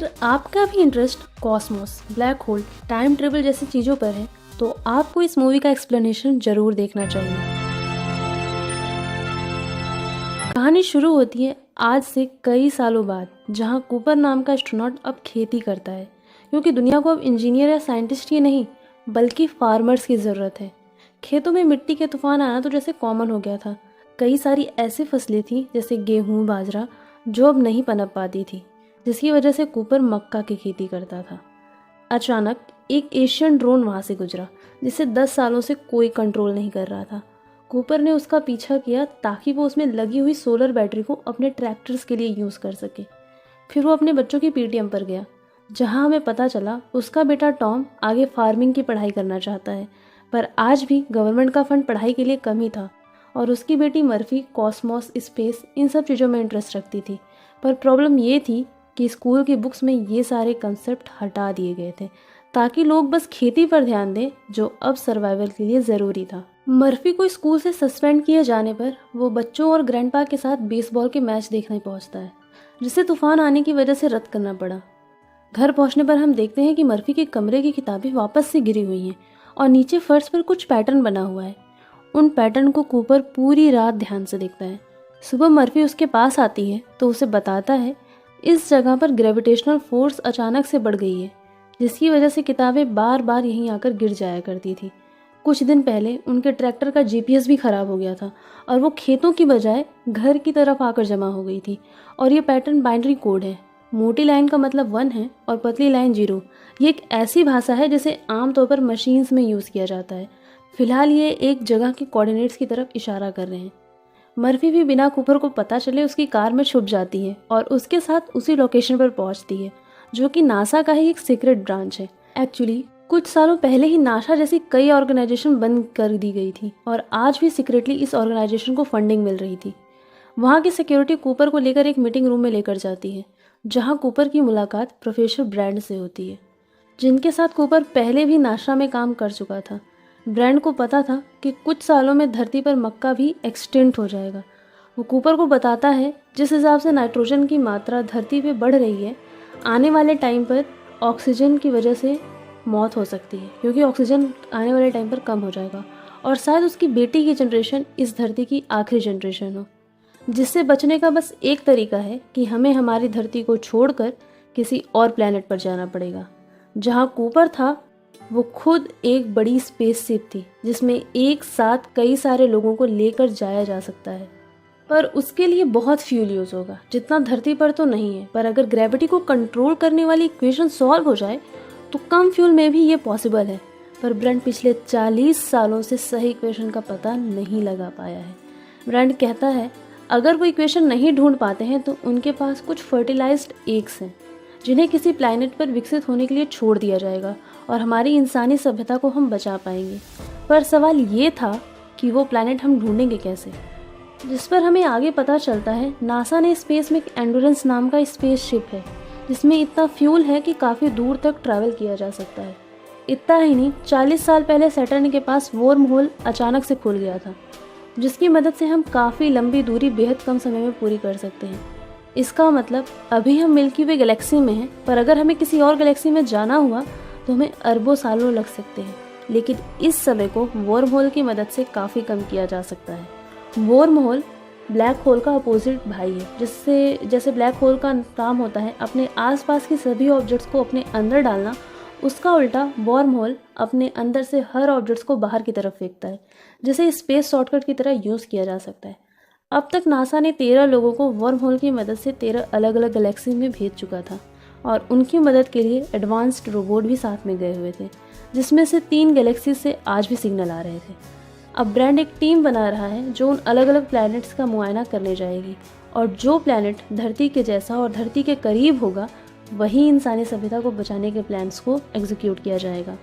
अगर आपका भी interest Cosmos, black hole, time travel जैसी चीज़ों पर है तो आपको इस मूवी का एक्सप्लेनेशन जरूर देखना चाहिए। कहानी शुरू होती है आज से कई सालों बाद, जहां कूपर नाम का एस्ट्रोनॉट अब खेती करता है, क्योंकि दुनिया को अब इंजीनियर या साइंटिस्ट की नहीं बल्कि फार्मर्स की ज़रूरत है। खेतों में मिट्टी के तूफान आना तो जैसे कॉमन हो गया था। कई सारी ऐसी फसलें थीं जैसे गेहूँ, बाजरा, जो अब नहीं पनप पाती थी, जिसकी वजह से कूपर मक्का की खेती करता था। अचानक एक एशियन ड्रोन वहाँ से गुजरा, जिसे 10 सालों से कोई कंट्रोल नहीं कर रहा था। कूपर ने उसका पीछा किया ताकि वो उसमें लगी हुई सोलर बैटरी को अपने ट्रैक्टर्स के लिए यूज़ कर सके। फिर वो अपने बच्चों की पीटीएम पर गया, जहाँ हमें पता चला उसका बेटा टॉम आगे फार्मिंग की पढ़ाई करना चाहता है, पर आज भी गवर्नमेंट का फंड पढ़ाई के लिए कम ही था। और उसकी बेटी मर्फी कॉस्मोस, स्पेस, इन सब चीज़ों में इंटरेस्ट रखती थी। पर प्रॉब्लम ये थी कि स्कूल की बुक्स में ये सारे कंसेप्ट हटा दिए गए थे ताकि लोग बस खेती पर ध्यान दें, जो अब सर्वाइवल के लिए ज़रूरी था। मर्फी को स्कूल से सस्पेंड किए जाने पर वो बच्चों और ग्रैंडपा के साथ बेसबॉल के मैच देखने पहुंचता है, जिसे तूफान आने की वजह से रद्द करना पड़ा। घर पहुंचने पर हम देखते हैं कि मर्फी के कमरे की किताबें वापस से गिरी हुई हैं और नीचे फर्श पर कुछ पैटर्न बना हुआ है। उन पैटर्न को कूपर पूरी रात ध्यान से देखता है। सुबह मर्फी उसके पास आती है तो उसे बताता है इस जगह पर ग्रेविटेशनल फोर्स अचानक से बढ़ गई है, जिसकी वजह से किताबें बार बार यहीं आकर गिर जाया करती थी। कुछ दिन पहले उनके ट्रैक्टर का जीपीएस भी खराब हो गया था और वो खेतों की बजाय घर की तरफ आकर जमा हो गई थी। और ये पैटर्न बाइनरी कोड है। मोटी लाइन का मतलब 1 है और पतली लाइन 0। ये एक ऐसी भाषा है जिसे आमतौर पर मशीन्स में यूज़ किया जाता है। फिलहाल ये एक जगह के कोऑर्डिनेट्स की तरफ इशारा कर रहे हैं। मर्फी भी बिना कूपर को पता चले उसकी कार में छुप जाती है और उसके साथ उसी लोकेशन पर पहुंचती है, जो कि नासा का ही एक सीक्रेट ब्रांच है। एक्चुअली कुछ सालों पहले ही नासा जैसी कई ऑर्गेनाइजेशन बंद कर दी गई थी और आज भी सीक्रेटली इस ऑर्गेनाइजेशन को फंडिंग मिल रही थी। वहाँ की सिक्योरिटी कूपर को लेकर एक मीटिंग रूम में लेकर जाती है, जहाँ कूपर की मुलाकात प्रोफेसर ब्रैंड से होती है, जिनके साथ कूपर पहले भी नासा में काम कर चुका था। ब्रैंड को पता था कि कुछ सालों में धरती पर मक्का भी एक्सटिंक्ट हो जाएगा। वो कूपर को बताता है जिस हिसाब से नाइट्रोजन की मात्रा धरती पे बढ़ रही है, आने वाले टाइम पर ऑक्सीजन की वजह से मौत हो सकती है, क्योंकि ऑक्सीजन आने वाले टाइम पर कम हो जाएगा और शायद उसकी बेटी की जनरेशन इस धरती की आखिरी जनरेशन हो। जिससे बचने का बस एक तरीका है कि हमें हमारी धरती को छोड़कर किसी और प्लैनेट पर जाना पड़ेगा। जहाँ कूपर था वो खुद एक बड़ी स्पेसशिप थी, जिसमें एक साथ कई सारे लोगों को लेकर जाया जा सकता है, पर उसके लिए बहुत फ्यूल यूज़ होगा, जितना धरती पर तो नहीं है। पर अगर ग्रेविटी को कंट्रोल करने वाली इक्वेशन सॉल्व हो जाए तो कम फ्यूल में भी ये पॉसिबल है। पर ब्रैंड पिछले 40 सालों से सही इक्वेशन का पता नहीं लगा पाया है। ब्रैंड कहता है अगर वो इक्वेशन नहीं ढूंढ पाते हैं तो उनके पास कुछ फर्टिलाइज्ड एग्स हैं, जिन्हें किसी प्लैनेट पर विकसित होने के लिए छोड़ दिया जाएगा और हमारी इंसानी सभ्यता को हम बचा पाएंगे। पर सवाल ये था कि वो प्लैनेट हम ढूंढेंगे कैसे, जिस पर हमें आगे पता चलता है नासा ने स्पेस में एक एंडोरेंस नाम का स्पेसशिप है, जिसमें इतना फ्यूल है कि काफ़ी दूर तक ट्रैवल किया जा सकता है। इतना ही नहीं, 40 साल पहले सैटर्न के पास वर्म होल अचानक से खुल गया था, जिसकी मदद से हम काफ़ी लंबी दूरी बेहद कम समय में पूरी कर सकते हैं। इसका मतलब अभी हम मिल्की वे गैलेक्सी में हैं, पर अगर हमें किसी और गैलेक्सी में जाना हुआ तो हमें अरबों सालों लग सकते हैं। लेकिन इस समय को वर्म होल की मदद से काफ़ी कम किया जा सकता है। वर्म होल ब्लैक होल का अपोजिट भाई है, जिससे जैसे ब्लैक होल का काम होता है अपने आसपास की सभी ऑब्जेक्ट्स को अपने अंदर डालना, उसका उल्टा वर्म होल अपने अंदर से हर ऑब्जेक्ट्स को बाहर की तरफ फेंकता है, जिसे स्पेस शॉर्टकट की तरह यूज़ किया जा सकता है। अब तक नासा ने 13 लोगों को वर्म होल की मदद से 13 अलग अलग गैलेक्सी में भेज चुका था और उनकी मदद के लिए एडवांस्ड रोबोट भी साथ में गए हुए थे, जिसमें से 3 गैलेक्सी से आज भी सिग्नल आ रहे थे। अब ब्रैंड एक टीम बना रहा है जो उन अलग अलग प्लैनेट्स का मुआयना करने जाएगी और जो प्लैनेट धरती के जैसा और धरती के करीब होगा वही इंसानी सभ्यता को बचाने के प्लान्स को एग्जीक्यूट किया जाएगा।